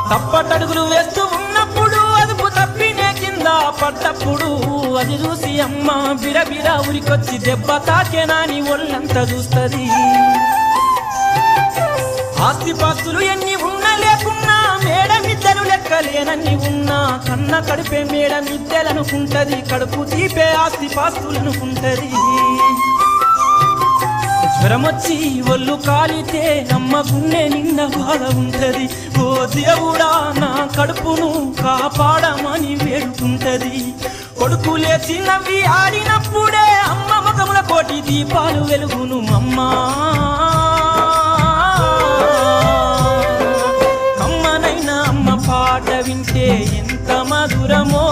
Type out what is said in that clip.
తప్పటడుగులు వేస్తూ ఉన్నప్పుడు అదుపు తప్పినే కింద పడ్డప్పుడు అది చూసి అమ్మ బిరబిర ఉరికొచ్చి దెబ్బ తాకేనాని ఒళ్ళంతా చూస్తది. ఆస్తిపాస్తులు ఎన్ని ఉన్నా లేకున్నా మేడమిద్దరు లెక్కలేనన్ని ఉన్నా కన్న కడుపే మేడమిద్దెలనుకుంటది, కడుపు తీపే ఆస్తిపాస్తులనుకుంటది. జ్వరమొచ్చి ఒళ్ళు కాలితే అమ్మ గుండె నిండా బాధ ఉంటది. ఓ దేవుడా నా కడుపును కాపాడమని వేడుకుంటది. కొడుకు లేచి నవ్వి ఆడినప్పుడే అమ్మ ముఖముల కోటి దీపాలు వెలుగును. అమ్మా పాట వింటే ఎంత మధురమో